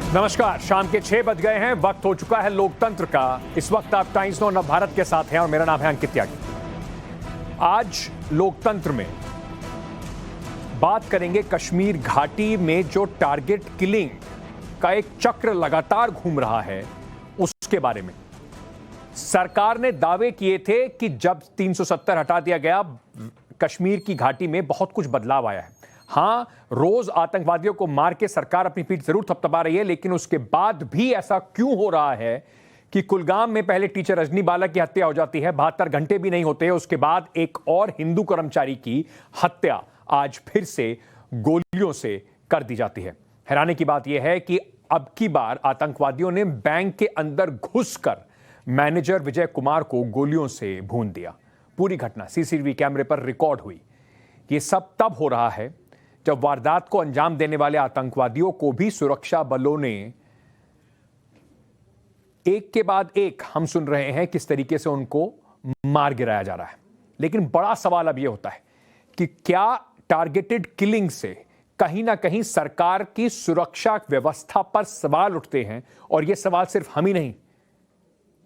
नमस्कार, शाम के 6 बज गए हैं। वक्त हो चुका है लोकतंत्र का। इस वक्त आप टाइम्स नो नवभारत के साथ हैं और मेरा नाम है अंकित त्यागी। आज लोकतंत्र में बात करेंगे कश्मीर घाटी में जो टारगेट किलिंग का एक चक्र लगातार घूम रहा है उसके बारे में। सरकार ने दावे किए थे कि जब 370 हटा दिया गया, कश्मीर की घाटी में बहुत कुछ बदलाव आया है। हां, रोज आतंकवादियों को मार के सरकार अपनी पीठ जरूर थपथपा रही है, लेकिन उसके बाद भी ऐसा क्यों हो रहा है कि कुलगाम में पहले टीचर रजनी बाला की हत्या हो जाती है, 72 घंटे भी नहीं होते, उसके बाद एक और हिंदू कर्मचारी की हत्या आज फिर से गोलियों से कर दी जाती है। हैरानी की बात यह है कि अब की बार आतंकवादियों ने बैंक के अंदर घुसकर मैनेजर विजय कुमार को गोलियों से भून दिया। पूरी घटना सीसीटीवी कैमरे पर रिकॉर्ड हुई। यह सब तब हो रहा है जब वारदात को अंजाम देने वाले आतंकवादियों को भी सुरक्षा बलों ने एक के बाद एक, हम सुन रहे हैं किस तरीके से उनको मार गिराया जा रहा है। लेकिन बड़ा सवाल अब यह होता है कि क्या टारगेटेड किलिंग से कहीं ना कहीं सरकार की सुरक्षा व्यवस्था पर सवाल उठते हैं, और यह सवाल सिर्फ हम ही नहीं,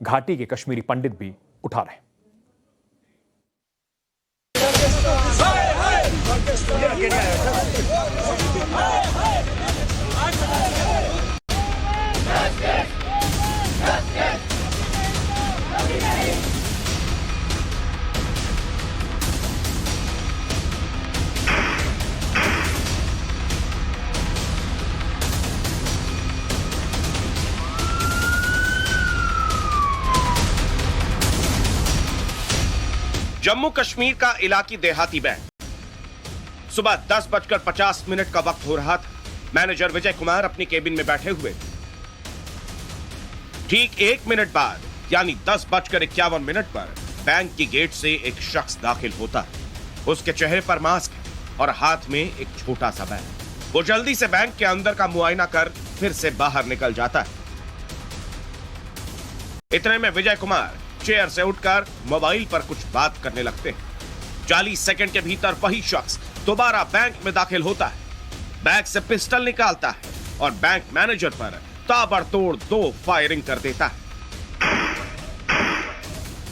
घाटी के कश्मीरी पंडित भी उठा रहे हैं। जम्मू कश्मीर का इलाकी देहाती बैंक। सुबह 10:50 का वक्त हो रहा था। मैनेजर विजय कुमार अपनी केबिन में बैठे हुए थे। ठीक 1 मिनट बाद यानी 10:51 पर बैंक की गेट से एक शख्स दाखिल होता है। उसके चेहरे पर मास्क है और हाथ में एक छोटा सा बैग। वो जल्दी से बैंक के अंदर का मुआयना कर फिर से बाहर निकल जाता है। इतने में विजय कुमार चेयर से उठकर मोबाइल पर कुछ बात करने लगते हैं। 40 सेकंड के भीतर वही शख्स दोबारा बैंक में दाखिल होता है, बैग से पिस्टल निकालता है और बैंक मैनेजर पर ताबड़तोड़ 2 फायरिंग कर देता है।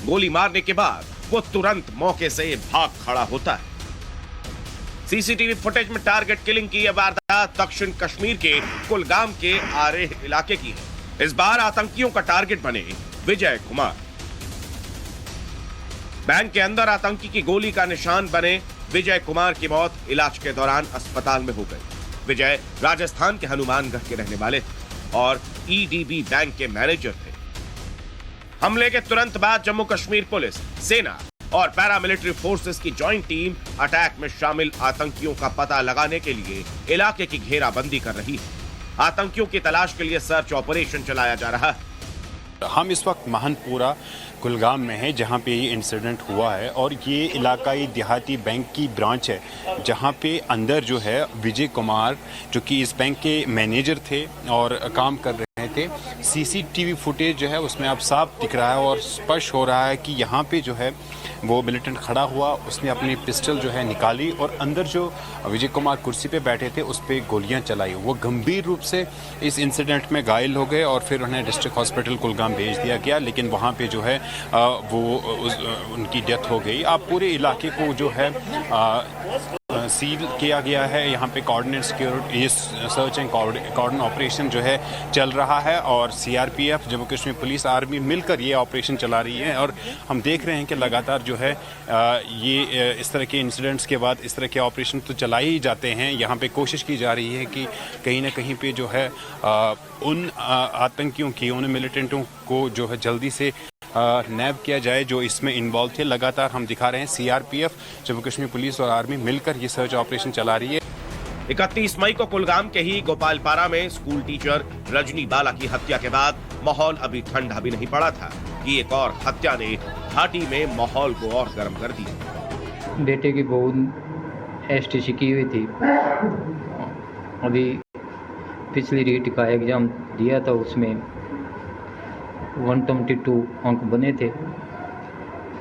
गोली मारने के बाद वो तुरंत मौके से भाग खड़ा होता है। सीसीटीवी फुटेज में टारगेट किलिंग की यह वारदात दक्षिण कश्मीर के कुलगाम के आरेह इलाके की है। इस बार आतंकियों का टारगेट बने विजय कुमार। बैंक के अंदर आतंकी की गोली का निशान बने विजय कुमार की मौत इलाज के दौरान अस्पताल में हो गई। विजय राजस्थान के हनुमानगढ़ के रहने वाले थे और ईडीबी बैंक के मैनेजर थे। हमले के तुरंत बाद जम्मू कश्मीर पुलिस, सेना और पैरामिलिट्री फोर्सेस की जॉइंट टीम अटैक में शामिल आतंकियों का पता लगाने के लिए इलाके की घेराबंदी कर रही है। आतंकियों की तलाश के लिए सर्च ऑपरेशन चलाया जा रहा है। हम इस वक्त महनपुरा कुलगाम में है जहां पे ये इंसिडेंट हुआ है, और ये इलाकाई देहाती बैंक की ब्रांच है जहां पे अंदर जो है विजय कुमार जो कि इस बैंक के मैनेजर थे और काम कर रहे थे। सीसीटीवी फुटेज जो है उसमें अब साफ दिख रहा है और स्पष्ट हो रहा है कि यहाँ पे जो है वो मिलिटेंट खड़ा हुआ, उसने अपनी पिस्टल जो है निकाली और अंदर जो विजय कुमार कुर्सी पे बैठे थे उस पर गोलियां चलाई। वो गंभीर रूप से इस इंसिडेंट में घायल हो गए और फिर उन्हें डिस्ट्रिक्ट हॉस्पिटल कुलगाम भेज दिया गया, लेकिन वहाँ पे जो है उनकी डेथ हो गई। अब पूरे इलाके को जो है सील किया गया है। यहाँ पे कोऑर्डिनेट सिक्योरिटी, ये सर्च एंड कॉर्डन ऑपरेशन जो है चल रहा है और CRPF, Jammu Kashmir police, army मिलकर ये ऑपरेशन चला रही है। और हम देख रहे हैं कि लगातार जो है ये इस तरह के इंसिडेंट्स के बाद इस तरह के ऑपरेशन तो चलाए ही जाते हैं। यहाँ पे कोशिश की जा रही है कि कहीं ना कहीं पे जो है उन आतंकियों की, उन मिलिटेंटों को जो है जल्दी से नैब किया जाए जो इसमें इन्वॉल्व थे। लगातार हम दिखा रहे हैं सीआरपीएफ, जम्मू कश्मीर पुलिस और आर्मी मिलकर ये सर्च ऑपरेशन चला रही है। 31 मई को कुलगाम के ही गोपालपारा में स्कूल टीचर रजनी बाला की हत्या के बाद माहौल अभी ठंडा भी नहीं पड़ा था कि एक और हत्या ने घाटी में माहौल को और गर्म कर दिया। बेटे की बहू एसटीसी की हुई थी, अभी पिछली रीट का एग्जाम दिया था, उसमें 122 अंक बने थे।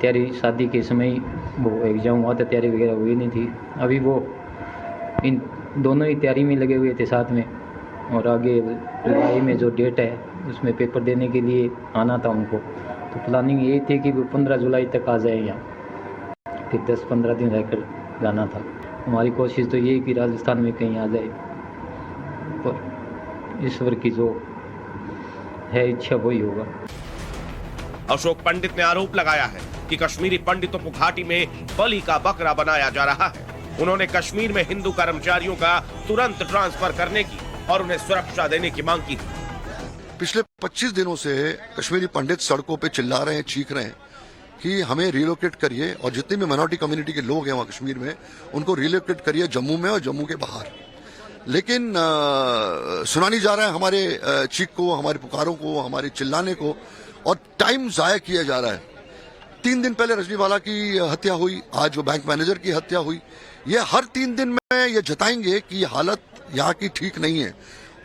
तैयारी शादी के समय वो एग्ज़ाम हुआ था, तैयारी वगैरह हुई नहीं थी। अभी वो इन दोनों ही तैयारी में लगे हुए थे साथ में, और आगे जुलाई में जो डेट है उसमें पेपर देने के लिए आना था उनको। तो प्लानिंग यही थी कि वो 15 जुलाई तक आ जाए यहाँ, फिर 10-15 दिन रहकर जाना था। हमारी कोशिश तो यही कि राजस्थान में कहीं आ जाए, पर ईश्वर की जो है इच्छा वही होगा। अशोक पंडित ने आरोप लगाया है कि कश्मीरी पंडितों को घाटी में बलि का बकरा बनाया जा रहा है। उन्होंने कश्मीर में हिंदू कर्मचारियों का तुरंत ट्रांसफर करने की और उन्हें सुरक्षा देने की मांग की। पिछले 25 दिनों से कश्मीरी पंडित सड़कों पे चिल्ला रहे हैं, चीख रहे हैं कि हमें रिलोकेट करिए, और जितने भी माइनॉरिटी कम्युनिटी के लोग हैं वहाँ कश्मीर में उनको रिलोकेट करिए जम्मू में और जम्मू के बाहर। लेकिन सुना नहीं जा रहा है हमारे चीख को, हमारे पुकारों को, हमारे चिल्लाने को, और टाइम जाया किया जा रहा है। 3 दिन पहले रजनीवाला की हत्या हुई, आज वो बैंक मैनेजर की हत्या हुई। ये हर 3 दिन में ये जताएंगे कि हालत यहाँ की ठीक नहीं है,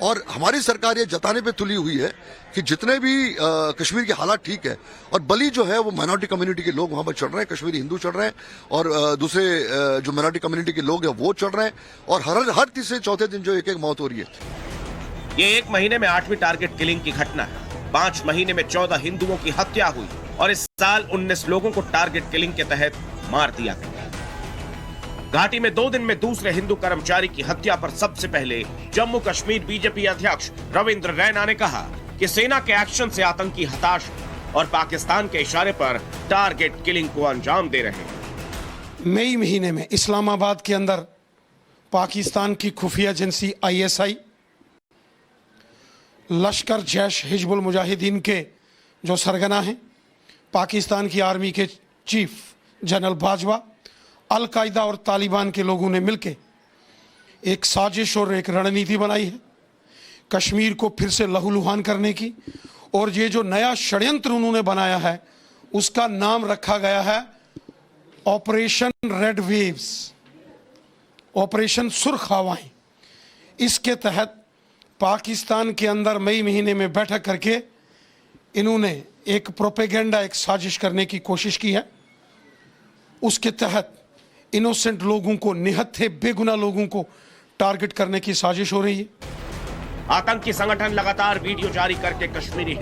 और हमारी सरकार ये जताने पे तुली हुई है कि जितने भी कश्मीर की हालात ठीक है, और बलि जो है वो माइनॉरिटी कम्युनिटी के लोग वहां पर चढ़ रहे हैं, कश्मीरी हिंदू चढ़ रहे हैं, और दूसरे जो माइनॉरिटी कम्युनिटी के लोग हैं वो चढ़ रहे हैं, और हर तीसरे चौथे दिन जो एक मौत हो रही है। ये 1 महीने में 8वीं टारगेट किलिंग की घटना है। 5 महीने में 14 हिंदुओं की हत्या हुई और इस साल 19 लोगों को टारगेट किलिंग के तहत मार दिया गया। घाटी में 2 दिन में दूसरे हिंदू कर्मचारी की हत्या पर सबसे पहले जम्मू कश्मीर बीजेपी अध्यक्ष रविंद्र रैना ने कहा कि सेना के एक्शन से आतंकी हताश और पाकिस्तान के इशारे पर टारगेट किलिंग को अंजाम दे रहे हैं। मई महीने में इस्लामाबाद के अंदर पाकिस्तान की खुफिया एजेंसी ISI, लश्कर जैश हिजबुल मुजाहिदीन के जो सरगना हैं, पाकिस्तान की आर्मी के चीफ जनरल बाजवा, अल-कायदा और तालिबान के लोगों ने मिलकर एक साजिश और एक रणनीति बनाई है कश्मीर को फिर से लहूलुहान करने की। और ये जो नया षड्यंत्र उन्होंने बनाया है उसका नाम रखा गया है ऑपरेशन रेड वेव्स, ऑपरेशन सुर्ख हवाएं। इसके तहत पाकिस्तान के अंदर मई महीने में बैठक करके इन्होंने एक प्रोपेगेंडा, एक साजिश करने की कोशिश की है। उसके तहत इनोसेंट लोगों को, निहत्थे बेगुनाह लोगों को टारगेट करने की साजिश हो रही है। आतंकी संगठन लगातार वीडियो जारी करके कश्मीरी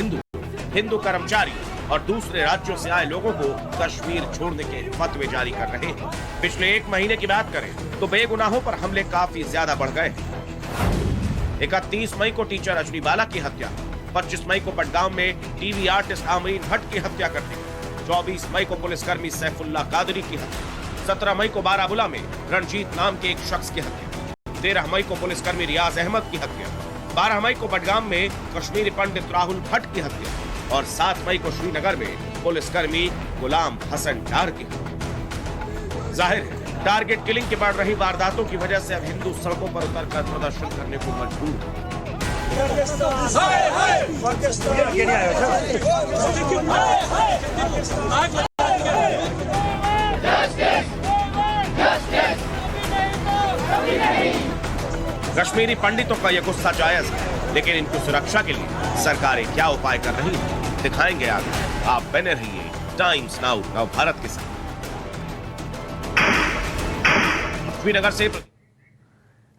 हिंदू कर्मचारी और दूसरे राज्यों से आए लोगों को कश्मीर छोड़ने के फतवे जारी कर रहे हैं। पिछले 1 महीने की बात करें तो बेगुनाहों पर हमले काफी ज्यादा बढ़ गए। 31 मई को टीचर रजनीवाला की हत्या, 25 मई को बडगांव में टीवी आर्टिस्ट आमीन भट्ट की हत्या करने, 24 मई को पुलिसकर्मी सैफुल्लाह कादरी की हत्या, 17 मई को बारामुला में रणजीत नाम के एक शख्स की हत्या, 13 मई को पुलिसकर्मी रियाज अहमद की हत्या, 12 मई को बडगाम में कश्मीरी पंडित राहुल भट्ट की हत्या और 7 मई को श्रीनगर में पुलिसकर्मी गुलाम हसन डार की हत्या। जाहिर है टारगेट किलिंग की बढ़ रही वारदातों की वजह से अब हिंदू सड़कों पर उतरकर प्रदर्शन करने को मजबूर हैं। कश्मीरी पंडितों का यह गुस्सा जायज है, लेकिन इनकी सुरक्षा के लिए सरकारें क्या उपाय कर रही हैं दिखाएंगे आगे। आप बने रहिए टाइम्स नाउ नव भारत के साथ। श्रीनगर से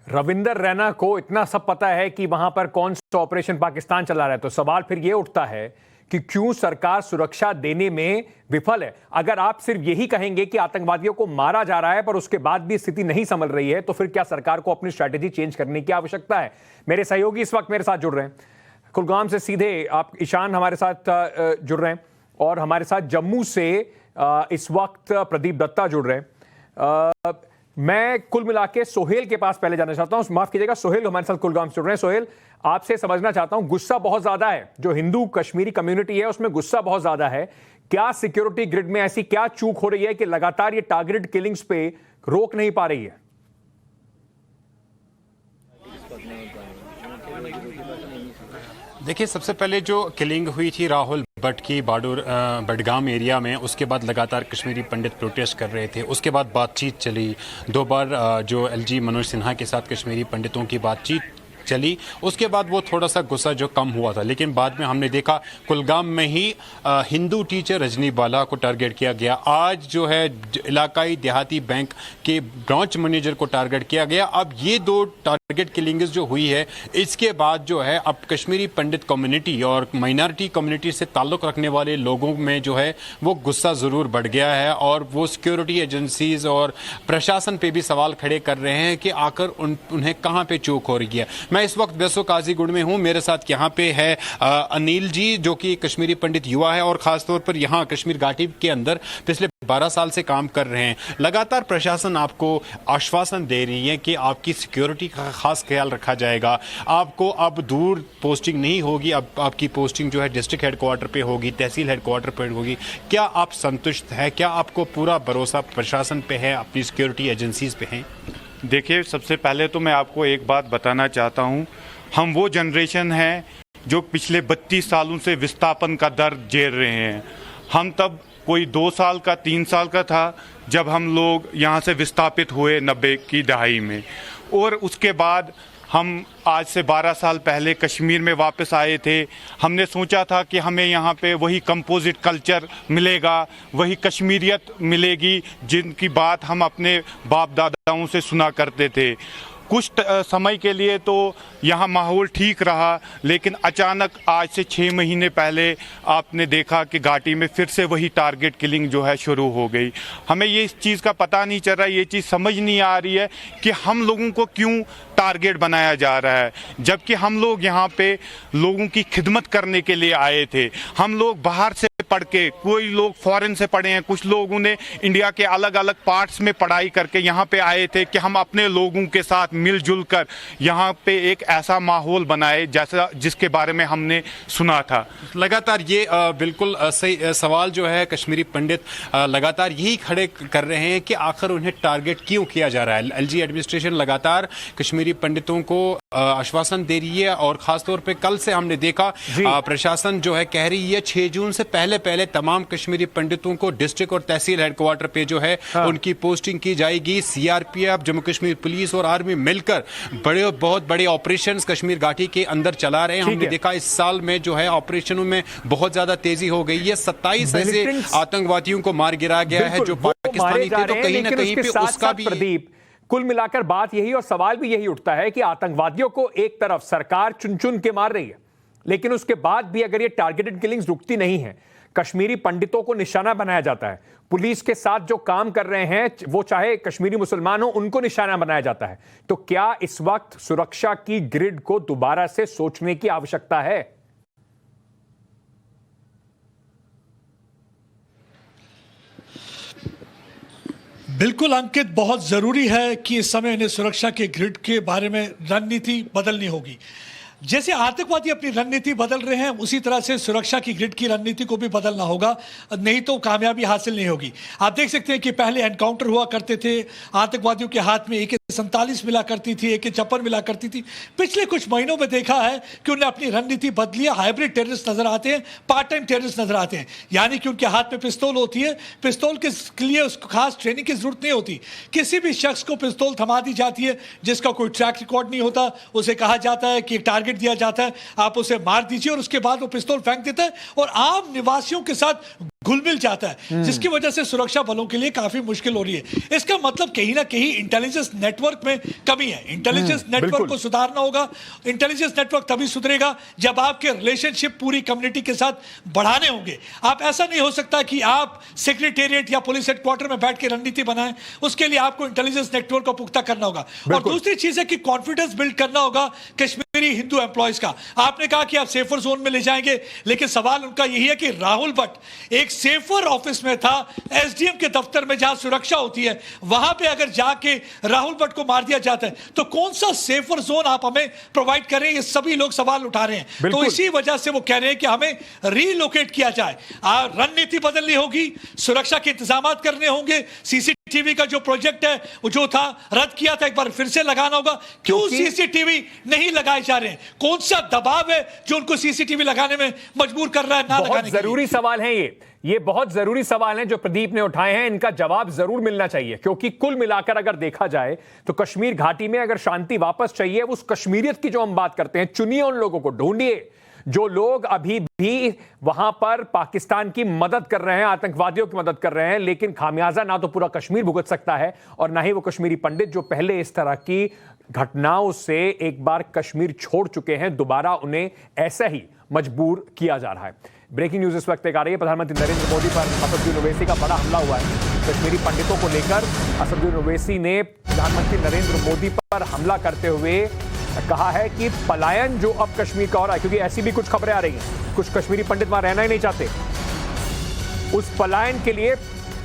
रविंदर रैना को इतना सब पता है कि वहां पर कौन सा ऑपरेशन पाकिस्तान चला रहा है, तो सवाल फिर यह उठता है कि क्यों सरकार सुरक्षा देने में विफल है। अगर आप सिर्फ यही कहेंगे कि आतंकवादियों को मारा जा रहा है पर उसके बाद भी स्थिति नहीं संभल रही है, तो फिर क्या सरकार को अपनी स्ट्रैटेजी चेंज करने की आवश्यकता है? मेरे सहयोगी इस वक्त मेरे साथ जुड़ रहे हैं कुलगाम से सीधे, आप ईशान हमारे साथ जुड़ रहे हैं, और हमारे साथ जम्मू से इस वक्त प्रदीप दत्ता जुड़ रहे हैं। मैं कुल मिला के सोहेल के पास पहले जाना चाहता हूं, माफ कीजिएगा, सोहेल हमारे साथ कुलगाम से जुड़ रहे हैं। सोहेल, आपसे समझना चाहता हूं, गुस्सा बहुत ज्यादा है, जो हिंदू कश्मीरी कम्युनिटी है उसमें गुस्सा बहुत ज्यादा है। क्या सिक्योरिटी ग्रिड में ऐसी क्या चूक हो रही है कि लगातार ये टारगेटेड किलिंग्स पे रोक नहीं पा रही है? देखिए, सबसे पहले जो किलिंग हुई थी राहुल भट्ट की बडगाम एरिया में, उसके बाद लगातार कश्मीरी पंडित प्रोटेस्ट कर रहे थे। उसके बाद बातचीत चली 2 बार, जो LG मनोज सिन्हा के साथ कश्मीरी पंडितों की बातचीत चली, उसके बाद वो थोड़ा सा गुस्सा जो कम हुआ था। लेकिन बाद में हमने देखा कुलगाम में ही हिंदू टीचर रजनी बाला को टारगेट किया गया। आज जो है इलाकाई देहाती बैंक के ब्रांच मैनेजर को टारगेट किया गया। अब ये दो टारगेट किलिंग्स जो हुई है, इसके बाद जो है अब कश्मीरी पंडित कम्युनिटी और माइनॉरिटी कम्युनिटी से ताल्लुक़ रखने वाले लोगों में जो है वो गुस्सा ज़रूर बढ़ गया है और वो सिक्योरिटी एजेंसीज और प्रशासन पे भी सवाल खड़े कर रहे हैं कि आकर उन्हें कहाँ पे चूक हो रही है। मैं इस वक्त बेसो काजीगुंड में हूँ, मेरे साथ यहाँ पे है अनिल जी जो कि कश्मीरी पंडित युवा है और ख़ासतौर पर यहाँ कश्मीर घाटी के अंदर पिछले 12 साल से काम कर रहे हैं। लगातार प्रशासन आपको आश्वासन दे रही है कि आपकी सिक्योरिटी का खास ख्याल रखा जाएगा, आपको अब दूर पोस्टिंग नहीं होगी, अब आपकी पोस्टिंग जो है डिस्ट्रिक्ट हेडक्वार्टर पे होगी, तहसील हेडक्वार्टर पे होगी। क्या आप संतुष्ट हैं? क्या आपको पूरा भरोसा प्रशासन पे है, अपनी सिक्योरिटी एजेंसीज पे है? देखिए, सबसे पहले तो मैं आपको एक बात बताना चाहता हूँ, हम वो जनरेशन है जो पिछले 32 सालों से विस्थापन का दर्द झेल रहे हैं। हम तब कोई 2 साल का 3 साल का था जब हम लोग यहाँ से विस्थापित हुए 90 की दहाई में, और उसके बाद हम आज से 12 साल पहले कश्मीर में वापस आए थे। हमने सोचा था कि हमें यहाँ पे वही कंपोजिट कल्चर मिलेगा, वही कश्मीरियत मिलेगी जिनकी बात हम अपने बाप दादाओं से सुना करते थे। कुछ समय के लिए तो यहाँ माहौल ठीक रहा, लेकिन अचानक आज से 6 महीने पहले आपने देखा कि घाटी में फिर से वही टारगेट किलिंग जो है शुरू हो गई। हमें ये इस चीज़ का पता नहीं चल रहा, ये चीज़ समझ नहीं आ रही है कि हम लोगों को क्यों टारगेट बनाया जा रहा है, जबकि हम लोग यहाँ पे लोगों की खिदमत करने के लिए आए थे। हम लोग बाहर से पढ़ के, कोई लोग फॉरेन से पढ़े हैं, कुछ लोगों ने इंडिया के अलग अलग पार्ट्स में पढ़ाई करके यहाँ पे आए थे कि हम अपने लोगों के साथ मिलजुल कर यहाँ पे एक ऐसा माहौल बनाए जैसा जिसके बारे में हमने सुना था। लगातार ये बिल्कुल सही सवाल जो है कश्मीरी पंडित लगातार यही खड़े कर रहे हैं कि आखिर उन्हें टारगेट क्यों किया जा रहा है। एलजी एडमिनिस्ट्रेशन लगातार कश्मीरी पंडितों को आश्वासन दे रही है और खासतौर पे कल से हमने देखा प्रशासन जो है कह रही है 6 जून से पहले तमाम कश्मीरी पंडितों को डिस्ट्रिक्ट और तहसील हेडक्वार्टर पे जो है उनकी पोस्टिंग की जाएगी। सीआरपीएफ, जम्मू कश्मीर पुलिस और आर्मी मिलकर बहुत बड़े ऑपरेशंस कश्मीर घाटी के अंदर चला रहे हैं। हमने देखा इस साल में जो है ऑपरेशनों में बहुत ज्यादा तेजी हो गई है। 27 ऐसे आतंकवादियों को मार गिरा गया है जो पाकिस्तानी थे, तो कहीं ना कहीं पे उसका भी प्रदीप कुल मिलाकर बात यही और सवाल भी यही उठता है कि आतंकवादियों को एक तरफ सरकार चुन चुन के मार रही है, लेकिन उसके बाद भी अगर ये टारगेटेड किलिंग्स रुकती नहीं है, कश्मीरी पंडितों को निशाना बनाया जाता है, पुलिस के साथ जो काम कर रहे हैं वो चाहे कश्मीरी मुसलमान हो उनको निशाना बनाया जाता है, तो क्या इस वक्त सुरक्षा की ग्रिड को दोबारा से सोचने की आवश्यकता है? बिल्कुल अंकित, बहुत जरूरी है कि इस समय इन्हें सुरक्षा के ग्रिड के बारे में रणनीति बदलनी होगी। जैसे आतंकवादी अपनी रणनीति बदल रहे हैं उसी तरह से सुरक्षा की ग्रिड की रणनीति को भी बदलना होगा, नहीं तो कामयाबी हासिल नहीं होगी। आप देख सकते हैं कि पहले एनकाउंटर हुआ करते थे, आतंकवादियों के हाथ में AK-47 मिला करती थी, AK-56 मिला करती थी। पिछले कुछ महीनों में देखा है कि उन्हें अपनी रणनीति बदली है, हाइब्रिड टेररिस्ट नजर आते हैं, पार्ट टाइम टेररिस्ट नजर आते हैं, यानी कि उनके हाथ में पिस्तौल होती है। पिस्तौल के लिए उसको खास ट्रेनिंग की जरूरत नहीं होती, किसी भी शख्स को पिस्तौल थमा दी जाती है जिसका कोई ट्रैक रिकॉर्ड नहीं होता, उसे कहा जाता है कि एक टारगेट दिया जाता है, आप उसे मार दीजिए, और उसके बाद वो पिस्तौल फेंक देता है और आम निवासियों के साथ घुल मिल जाता है, जिसकी वजह से सुरक्षा बलों के लिए काफी मुश्किल हो रही है। इसका मतलब कहीं ना कहीं इंटेलिजेंस नेटवर्क में कमी है। इंटेलिजेंस नेटवर्क को सुधारना होगा। इंटेलिजेंस नेटवर्क तभी सुधरेगा जब आपके रिलेशनशिप पूरी कम्युनिटी के साथ बढ़ाने होंगे। आप ऐसा नहीं हो सकता कि आप सेक्रेटेरिएट या पुलिस हेडक्वार्टर में बैठ के रणनीति बनाएं, उसके लिए आपको इंटेलिजेंस नेटवर्क को पुख्ता करना होगा। और दूसरी चीज है कि कॉन्फिडेंस बिल्ड करना होगा कश्मीरी हिंदू एम्प्लॉयज का। आपने कहा कि आप सेफर जोन में ले जाएंगे, लेकिन सवाल उनका यही है कि राहुल भट्ट एक सेफर ऑफिस में था, एसडीएम के दफ्तर में जहां सुरक्षा होती है, वहां पे अगर जाके राहुल भट्ट को मार दिया जाता है तो कौन सा सेफर जोन आप हमें प्रोवाइड करें? ये सभी लोग सवाल उठा रहे हैं। तो इसी वजह से वो कह रहे हैं कि हमें रीलोकेट किया जाए, रणनीति बदलनी होगी, सुरक्षा के इंतजाम करने होंगे। सीसीटीवी का जो प्रोजेक्ट है वो जो था रद्द किया था, एक बार फिर से लगाना होगा। क्यों सीसीटीवी नहीं लगाए जा रहे हैं? कौन सा दबाव है जो उनको सीसीटीवी लगाने में मजबूर कर रहा है ना लगाने के लिए? जरूरी सवाल है ये ये बहुत जरूरी सवाल हैं जो प्रदीप ने उठाए हैं, इनका जवाब जरूर मिलना चाहिए, क्योंकि कुल मिलाकर अगर देखा जाए तो कश्मीर घाटी में अगर शांति वापस चाहिए, उस कश्मीरियत की जो हम बात करते हैं, चुनिए उन लोगों को, ढूंढिए जो लोग अभी भी वहां पर पाकिस्तान की मदद कर रहे हैं, आतंकवादियों की मदद कर रहे हैं, लेकिन खामियाजा ना तो पूरा कश्मीर भुगत सकता है और ना ही वो कश्मीरी पंडित जो पहले इस तरह की घटनाओं से एक बार कश्मीर छोड़ चुके हैं, दोबारा उन्हें ऐसा ही मजबूर किया जा रहा है। ब्रेकिंग न्यूज इस वक्त आ रही है। प्रधानमंत्री नरेंद्र मोदी पर असदुद्दीन ओवैसी का बड़ा हमला हुआ है। कश्मीरी पंडितों को लेकर असदुद्दीन ओवैसी ने प्रधानमंत्री नरेंद्र मोदी पर हमला करते हुए कहा है कि पलायन जो अब कश्मीर का हो रहा है, क्योंकि ऐसी भी कुछ खबरें आ रही हैं, कुछ कश्मीरी पंडित वहां रहना ही नहीं चाहते, उस पलायन के लिए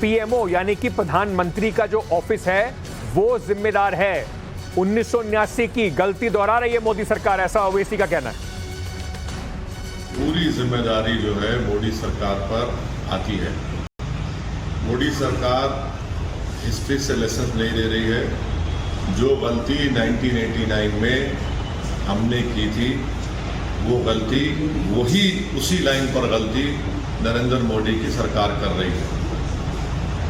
पीएमओ यानी कि प्रधानमंत्री का जो ऑफिस है वो जिम्मेदार है। 1979 की गलती दोहरा रही है मोदी सरकार, ऐसा ओवैसी का कहना है। पूरी जिम्मेदारी जो है मोदी सरकार पर आती है। मोदी सरकार हिस्ट्री से लेसन नहीं ले रही है। जो गलती 1989 में हमने की थी, वो गलती वही उसी लाइन पर गलती नरेंद्र मोदी की सरकार कर रही है।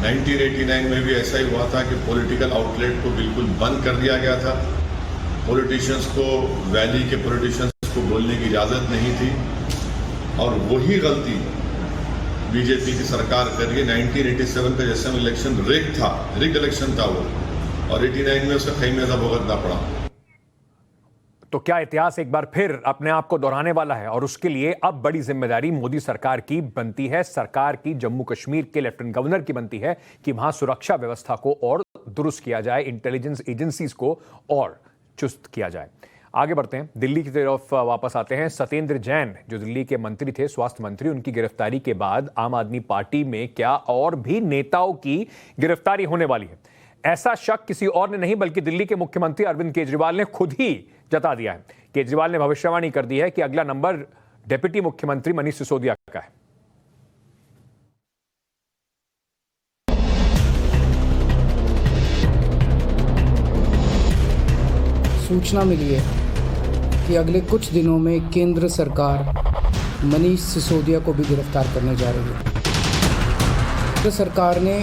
1989 में भी ऐसा ही हुआ था कि पॉलिटिकल आउटलेट को बिल्कुल बंद कर दिया गया था। पॉलिटिशियंस को, वैली के पॉलिटिशियंस को बोलने की इजाज़त नहीं थी और वही गलती बीजेपी की सरकार कर रही है। 1987 का जैसे इलेक्शन रिग इलेक्शन था वो, और 89 में उसका खैमेजा भुगतना पड़ा। तो क्या इतिहास एक बार फिर अपने आप को दोहराने वाला है, और उसके लिए अब बड़ी जिम्मेदारी मोदी सरकार की बनती है, सरकार की, जम्मू कश्मीर के लेफ्टिनेंट गवर्नर की बनती है कि वहां सुरक्षा व्यवस्था को और दुरुस्त किया जाए, इंटेलिजेंस एजेंसीज को और चुस्त किया जाए। आगे बढ़ते हैं, दिल्ली की तरफ वापस आते हैं। सत्येंद्र जैन जो दिल्ली के मंत्री थे, स्वास्थ्य मंत्री, उनकी गिरफ्तारी के बाद आम आदमी पार्टी में क्या और भी नेताओं की गिरफ्तारी होने वाली है? ऐसा शक किसी और ने नहीं बल्कि दिल्ली के मुख्यमंत्री अरविंद केजरीवाल ने खुद ही जता दिया है। केजरीवाल ने भविष्यवाणी कर दी है कि अगला नंबर डिप्टी मुख्यमंत्री मनीष सिसोदिया का है। सूचना मिली है कि अगले कुछ दिनों में केंद्र सरकार मनीष सिसोदिया को भी गिरफ्तार करने जा रही है। केंद्र सरकार ने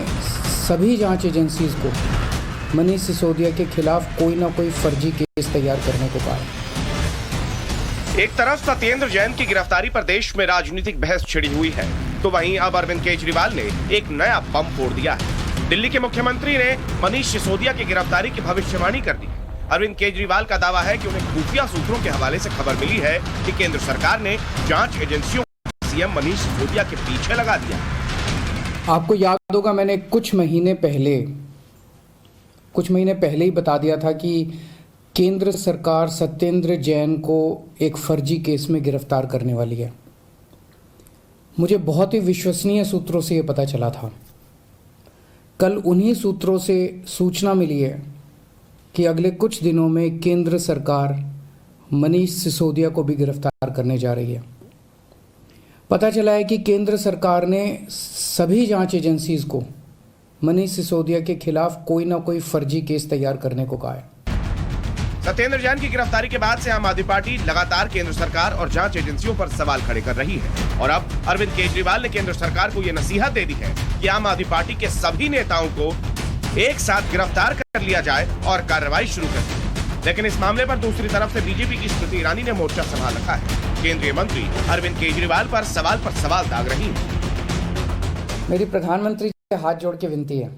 सभी जांच एजेंसीज को मनीष सिसोदिया के खिलाफ कोई ना कोई फर्जी केस तैयार करने को कहा। एक तरफ सत्येंद्र जैन की गिरफ्तारी पर देश में राजनीतिक बहस छिड़ी हुई है, तो वहीं अब अरविंद केजरीवाल ने एक नया बम फोड़ दिया है। दिल्ली के मुख्यमंत्री ने मनीष सिसोदिया की गिरफ्तारी की भविष्यवाणी कर दी। अरविंद केजरीवाल का दावा है कि उन्हें खुफिया सूत्रों के हवाले से खबर मिली है कि केंद्र सरकार ने जांच एजेंसियों को सीएम मनीष सिसोदिया के पीछे लगा दिया। आपको याद होगा, मैंने कुछ महीने पहले ही बता दिया था कि केंद्र सरकार सत्येंद्र जैन को एक फर्जी केस में गिरफ्तार करने वाली है। मुझे बहुत ही विश्वसनीय सूत्रों से यह पता चला था। कल उन्हीं सूत्रों से सूचना मिली है कि अगले कुछ दिनों में केंद्र सरकार मनीष सिसोदिया को भी गिरफ्तार करने जा रही है। पता चला है कि केंद्र सरकार ने सभी जांच एजेंसीज को मनीष सिसोदिया के खिलाफ कोई ना कोई फर्जी केस तैयार करने को कहा है। सत्येंद्र जैन की गिरफ्तारी के बाद से आम आदमी पार्टी लगातार केंद्र सरकार और जांच एजेंसियों पर सवाल खड़े कर रही है, और अब अरविंद केजरीवाल ने केंद्र सरकार को यह नसीहत दे दी है कि आम आदमी पार्टी के सभी नेताओं को एक साथ गिरफ्तार कर लिया जाए और कार्रवाई शुरू कर दी। लेकिन इस मामले पर दूसरी तरफ से बीजेपी की स्मृति ईरानी ने मोर्चा संभाल रखा है। केंद्रीय मंत्री अरविंद केजरीवाल पर सवाल दाग रही है। मेरी प्रधानमंत्री से हाथ जोड़ के विनती है,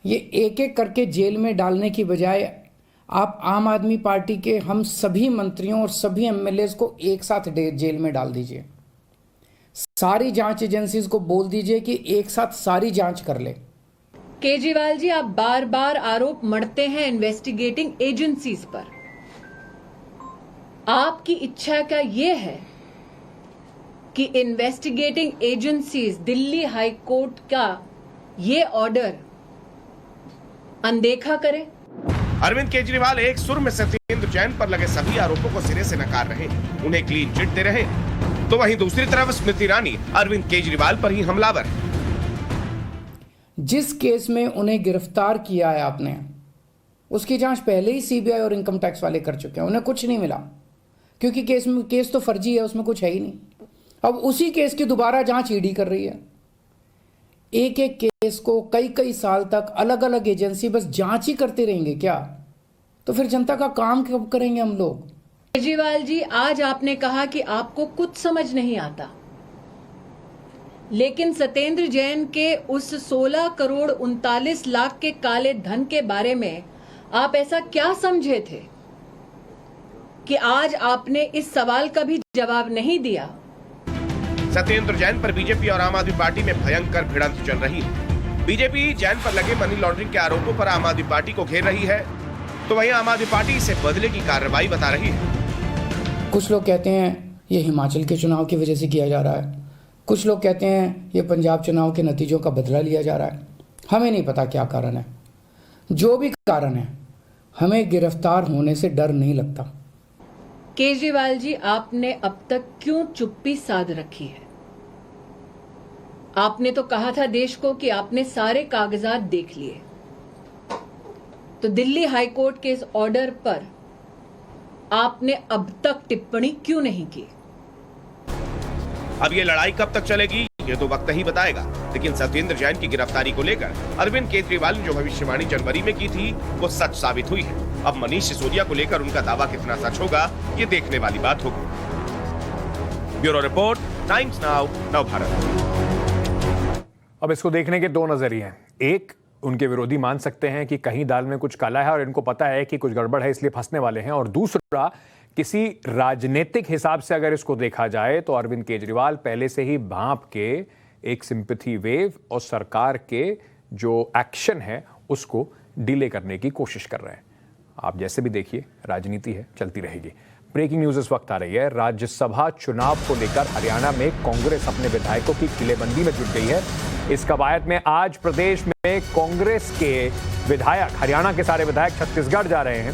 ये एक एक करके जेल में डालने की बजाय आप आम आदमी पार्टी के हम सभी मंत्रियों और सभी एमएलए को एक साथ जेल में डाल दीजिए। सारी जांच एजेंसीज को बोल दीजिए कि एक साथ सारी जांच कर ले। केजरीवाल जी, आप बार बार आरोप मढ़ते हैं इन्वेस्टिगेटिंग एजेंसीज पर। आपकी इच्छा क्या ये है कि investigating agencies Delhi high court का ये ऑर्डर अनदेखा करें? अरविंद केजरीवाल एक सुर में सत्येंद्र जैन पर लगे सभी आरोपों को सिरे से नकार रहे हैं, उन्हें क्लीन चिट दे रहे हैं। तो वहीं दूसरी तरफ स्मृति ईरानी अरविंद केजरीवाल पर ही हमलावर है। जिस केस में उन्हें गिरफ्तार किया है आपने, उसकी जांच पहले ही सीबीआई और इनकम टैक्स वाले कर चुके हैं। उन्हें कुछ नहीं मिला क्योंकि केस तो फर्जी है, उसमें कुछ है ही नहीं। अब उसी केस की दोबारा जांच ईडी कर रही है। एक एक केस को कई कई साल तक अलग अलग एजेंसी बस जांच ही करते रहेंगे क्या? तो फिर जनता का काम कब करेंगे हम लोग? केजरीवाल जी, आज आपने कहा कि आपको कुछ समझ नहीं आता, लेकिन सत्येंद्र जैन के उस 16 करोड़ 39 लाख के काले धन के बारे में आप ऐसा क्या समझे थे कि आज आपने इस सवाल का भी जवाब नहीं दिया? सत्येंद्र जैन पर बीजेपी और आम आदमी पार्टी में भयंकर भिड़ंत चल रही है। बीजेपी जैन पर लगे मनी लॉन्ड्रिंग के आरोपों पर आम आदमी पार्टी को घेर रही है, तो वहीं आम आदमी पार्टी इसे बदले की कार्रवाई बता रही है। कुछ लोग कहते हैं ये हिमाचल के चुनाव की वजह से किया जा रहा है, कुछ लोग कहते हैं ये पंजाब चुनाव के नतीजों का बदला लिया जा रहा है। हमें नहीं पता क्या कारण है। जो भी कारण है, हमें गिरफ्तार होने से डर नहीं लगता। केजरीवाल जी, आपने अब तक क्यों चुप्पी साध रखी है? आपने तो कहा था देश को कि आपने सारे कागजात देख लिए, तो दिल्ली हाईकोर्ट के इस ऑर्डर पर आपने अब तक टिप्पणी क्यों नहीं की? अब ये लड़ाई कब तक चलेगी ये तो वक्त ही बताएगा, लेकिन सत्येंद्र जैन की गिरफ्तारी को लेकर अरविंद केजरीवाल ने जो भविष्यवाणी जनवरी में की थी वो सच साबित हुई है। अब मनीष सिसोदिया को लेकर उनका दावा कितना सच होगा ये देखने वाली बात होगी। Bureau report, times now, Navbharat. अब इसको देखने के दो नजरिए हैं। एक, उनके विरोधी मान सकते हैं कि कहीं दाल में कुछ काला है और इनको पता है कि कुछ गड़बड़ है इसलिए फंसने वाले हैं, और दूसरा, किसी राजनीतिक हिसाब से अगर इसको देखा जाए तो अरविंद केजरीवाल पहले से ही भांप के एक सिंपैथी वेव और सरकार के जो एक्शन है उसको डिले करने की कोशिश कर रहे हैं। आप जैसे भी देखिए, राजनीति है, चलती रहेगी। ब्रेकिंग न्यूज इस वक्त आ रही है। राज्यसभा चुनाव को लेकर हरियाणा में कांग्रेस अपने विधायकों की किलेबंदी में जुट गई है। इस कवायद में आज प्रदेश में कांग्रेस के विधायक, हरियाणा के सारे विधायक छत्तीसगढ़ जा रहे हैं।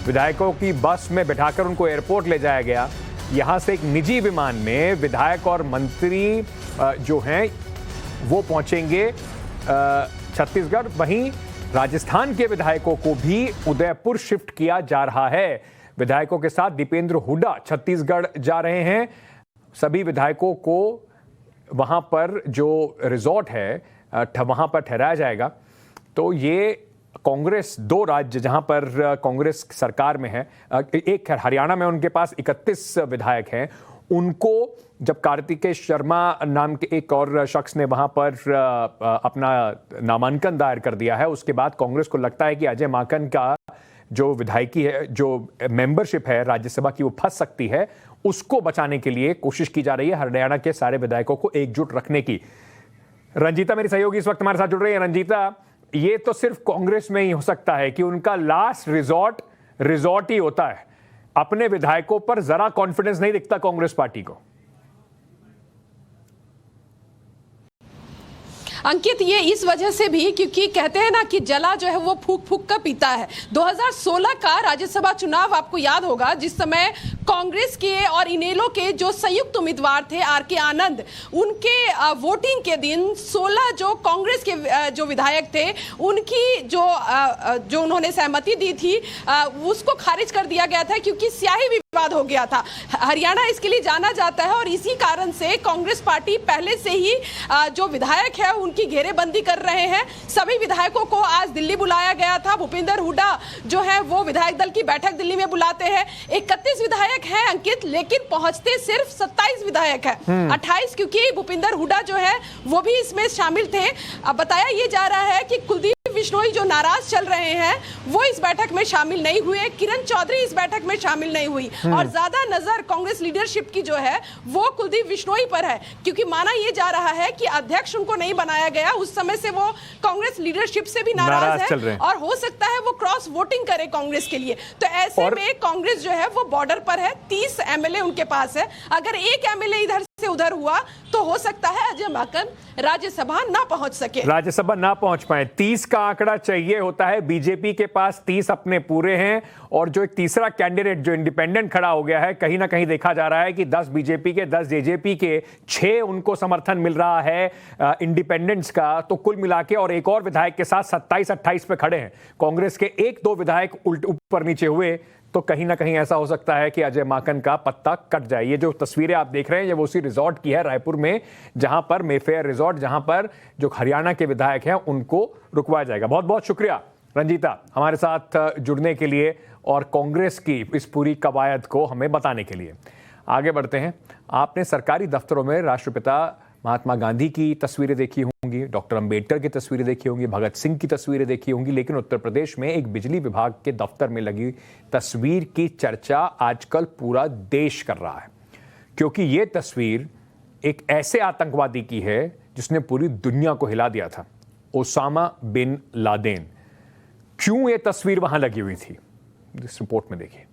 विधायकों की बस में बिठाकर उनको एयरपोर्ट ले जाया गया। यहां से एक निजी विमान में विधायक और मंत्री जो हैं वो पहुंचेंगे छत्तीसगढ़। वहीं राजस्थान के विधायकों को भी उदयपुर शिफ्ट किया जा रहा है। विधायकों के साथ दीपेंद्र हुड्डा छत्तीसगढ़ जा रहे हैं। सभी विधायकों को वहां पर जो रिजॉर्ट है वहां पर ठहराया जाएगा। तो ये कांग्रेस, दो राज्य जहां पर कांग्रेस सरकार में है, एक हरियाणा में उनके पास 31 विधायक हैं, उनको जब कार्तिकेय शर्मा नाम के एक और शख्स ने वहां पर अपना नामांकन दायर कर दिया है, उसके बाद कांग्रेस को लगता है कि अजय माकन का जो विधायकी है, जो मेंबरशिप है राज्यसभा की, वो फंस सकती है। उसको बचाने के लिए कोशिश की जा रही है हरियाणा के सारे विधायकों को एकजुट रखने की। रंजीता मेरी सहयोगी इस वक्त हमारे साथ जुड़ रही है। रंजीता, ये तो सिर्फ कांग्रेस में ही हो सकता है कि उनका लास्ट रिजॉर्ट ही होता है। अपने विधायकों पर जरा कॉन्फिडेंस नहीं दिखता कांग्रेस पार्टी को। अंकित, ये इस वजह से भी क्योंकि कहते हैं ना कि जला जो है वो फूक फूक कर पीता है। 2016 का राज्यसभा चुनाव आपको याद होगा, जिस समय कांग्रेस के और इनेलो के जो संयुक्त उम्मीदवार थे आर.के. आनंद, उनके वोटिंग के दिन 16 जो कांग्रेस के जो विधायक थे उनकी जो उन्होंने सहमति दी थी उसको खारिज कर दिया गया था, क्योंकि स्याही विवाद हो गया था। हरियाणा इसके लिए जाना जाता है और इसी कारण से कांग्रेस पार्टी पहले से ही जो विधायक है उनकी घेरेबंदी कर रहे हैं। सभी विधायकों को आज दिल्ली बुलाया गया था। भूपेंद्र हुड्डा जो है वो विधायक दल की बैठक दिल्ली में बुलाते हैं। 31 विधायक हैं अंकित, लेकिन पहुंचते सिर्फ 27 विधायक है। 28 क्योंकि भूपेंद्र हुड्डा जो है वो भी इसमें शामिल थे। अब बताया ये जा रहा है कि कुलदीप बिश्नोई जो नाराज चल रहे हैं वो इस बैठक में शामिल नहीं हुए, किरण चौधरी इस बैठक में शामिल नहीं हुई, और ज्यादा नजर कांग्रेस लीडरशिप की जो है वो कुलदीप बिश्नोई पर है, क्योंकि माना यह जा रहा है कि अध्यक्ष उनको नहीं बनाया गया। उस समय से वो कांग्रेस लीडरशिप से भी नाराज है और हो सकता है वो क्रॉस वोटिंग करे कांग्रेस के लिए। तो ऐसे में कांग्रेस जो है वो बॉर्डर पर है। 30 एमएलए उनके पास है। अगर एक एमएलए इधर से उधर हुआ तो हो सकता है अजय माकन राज्यसभा ना पहुंच सके, राज्यसभा ना पहुंच पाए। 30 का आंकड़ा चाहिए होता है। बीजेपी के पास 30 अपने पूरे हैं, और जो एक तीसरा कैंडिडेट जो इंडिपेंडेंट खड़ा हो गया है, कहीं ना कहीं देखा जा रहा है कि 10 बीजेपी के, 10 जेजेपी के, 6 उनको समर्थन मिल रहा है इंडिपेंडेंट्स का। तो कुल मिला के और एक और विधायक के साथ 27-28 पे खड़े हैं। कांग्रेस के 1-2 विधायक ऊपर नीचे हुए तो कहीं ना कहीं ऐसा हो सकता है कि अजय माकन का पत्ता कट जाए। ये जो तस्वीरें आप देख रहे हैं ये वो उसी रिजॉर्ट की है रायपुर में, जहां पर मेफेयर रिजॉर्ट, जहां पर जो हरियाणा के विधायक हैं उनको रुकवाया जाएगा। बहुत बहुत शुक्रिया रंजीता हमारे साथ जुड़ने के लिए और कांग्रेस की इस पूरी कवायद को हमें बताने के लिए। आगे बढ़ते हैं। आपने सरकारी दफ्तरों में राष्ट्रपिता महात्मा गांधी की तस्वीरें देखी होंगी, डॉक्टर अंबेडकर की तस्वीरें देखी होंगी, भगत सिंह की तस्वीरें देखी होंगी, लेकिन उत्तर प्रदेश में एक बिजली विभाग के दफ्तर में लगी तस्वीर की चर्चा आजकल पूरा देश कर रहा है, क्योंकि ये तस्वीर एक ऐसे आतंकवादी की है जिसने पूरी दुनिया को हिला दिया था, ओसामा बिन लादेन। क्यों ये तस्वीर वहां लगी हुई थी, इस रिपोर्ट में देखिए।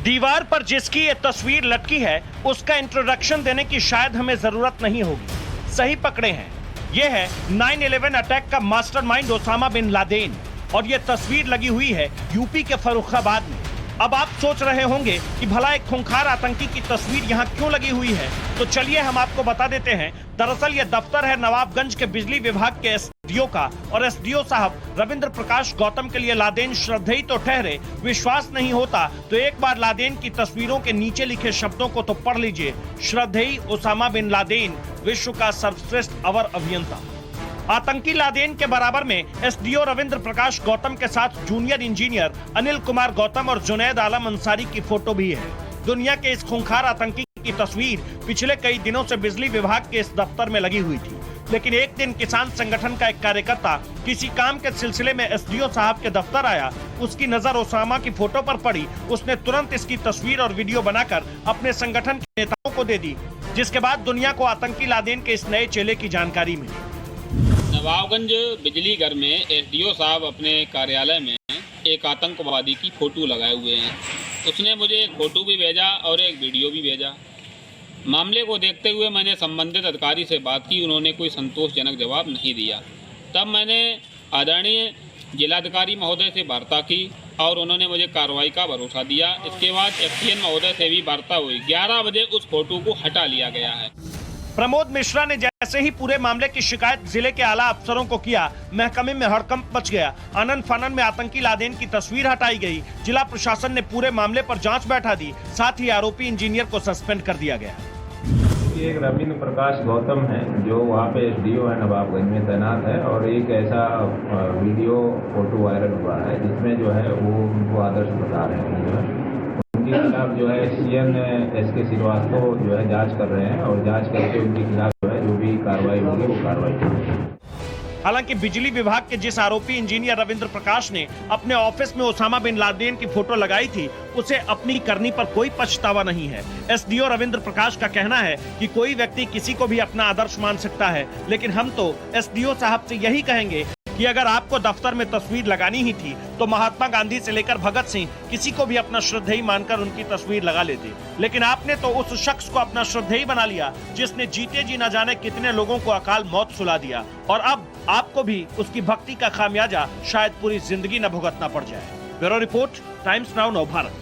दीवार पर जिसकी ये तस्वीर लटकी है उसका इंट्रोडक्शन देने की शायद हमें जरूरत नहीं होगी। सही पकड़े हैं, ये है 9/11 अटैक का मास्टरमाइंड ओसामा बिन लादेन और ये तस्वीर लगी हुई है यूपी के फर्रुखाबाद में। अब आप सोच रहे होंगे कि भला एक खूंखार आतंकी की तस्वीर यहाँ क्यों लगी हुई है, तो चलिए हम आपको बता देते हैं। दरअसल ये दफ्तर है नवाबगंज के बिजली विभाग के एसडीओ का, और एसडीओ साहब रविंद्र प्रकाश गौतम के लिए लादेन श्रद्धेय तो ठहरे, विश्वास नहीं होता तो एक बार लादेन की तस्वीरों के नीचे लिखे शब्दों को तो पढ़ लीजिए। श्रद्धेय ओसामा बिन लादेन, विश्व का सर्वश्रेष्ठ अवर अभियंता। आतंकी लादेन के बराबर में एसडीओ रविंद्र प्रकाश गौतम के साथ जूनियर इंजीनियर अनिल कुमार गौतम और जुनैद आलम अंसारी की फोटो भी है। दुनिया के इस खूंखार आतंकी की तस्वीर पिछले कई दिनों से बिजली विभाग के इस दफ्तर में लगी हुई थी, लेकिन एक दिन किसान संगठन का एक कार्यकर्ता किसी काम के सिलसिले में एसडीओ साहब के दफ्तर आया। उसकी नजर ओसामा की फोटो पर पड़ी। उसने तुरंत इसकी तस्वीर और वीडियो बनाकर अपने संगठन के नेताओं को दे दी, जिसके बाद दुनिया को आतंकी लादेन के इस नए चेले की जानकारी मिली। नवाबगंज बिजली घर में एसडीओ साहब अपने कार्यालय में एक आतंकवादी की फोटो लगाए हुए हैं। उसने मुझे एक फोटो भी भेजा और एक वीडियो भी भेजा। मामले को देखते हुए मैंने संबंधित अधिकारी से बात की, उन्होंने कोई संतोषजनक जवाब नहीं दिया। तब मैंने आदरणीय जिलाधिकारी महोदय से वार्ता की और उन्होंने मुझे कार्रवाई का भरोसा दिया। इसके बाद एसडीएम महोदय से भी वार्ता हुई। 11 बजे उस फोटो को हटा लिया गया है। प्रमोद मिश्रा ने जैसे ही पूरे मामले की शिकायत जिले के आला अफसरों को किया, महकमे में हड़कंप मच गया। आनन फानन में आतंकी लादेन की तस्वीर हटाई गई। जिला प्रशासन ने पूरे मामले पर जांच बैठा दी, साथ ही आरोपी इंजीनियर को सस्पेंड कर दिया गया। एक रविंद्र प्रकाश गौतम है जो वहाँ पे एसडीओ है, नवाबगंज में तैनात है, और एक ऐसा वीडियो फोटो वायरल हुआ है जिसमें जो है वो उनको आदर्श बता रहे हैं। जो है उनके खिलाफ जो है सीएन एसके श्रीवास्तव जो है जांच कर रहे हैं, और जांच करके उनके खिलाफ जो है जो भी कार्रवाई होगी वो कार्रवाई होगी। हालांकि बिजली विभाग के जिस आरोपी इंजीनियर रविंद्र प्रकाश ने अपने ऑफिस में ओसामा बिन लादेन की फोटो लगाई थी, उसे अपनी करनी पर कोई पछतावा नहीं है। एसडीओ रविंद्र प्रकाश का कहना है कि कोई व्यक्ति किसी को भी अपना आदर्श मान सकता है, लेकिन हम तो एसडीओ साहब से यही कहेंगे कि अगर आपको दफ्तर में तस्वीर लगानी ही थी तो महात्मा गांधी से लेकर भगत सिंह किसी को भी अपना श्रद्धेय मानकर उनकी तस्वीर लगा लेते, लेकिन आपने तो उस शख्स को अपना श्रद्धेय बना लिया जिसने जीते जी न जाने कितने लोगों को अकाल मौत सुला दिया, और अब आपको भी उसकी भक्ति का खामियाजा शायद पूरी जिंदगी न भुगतना पड़ जाए। ब्यूरो रिपोर्ट, टाइम्स नाउ नव भारत।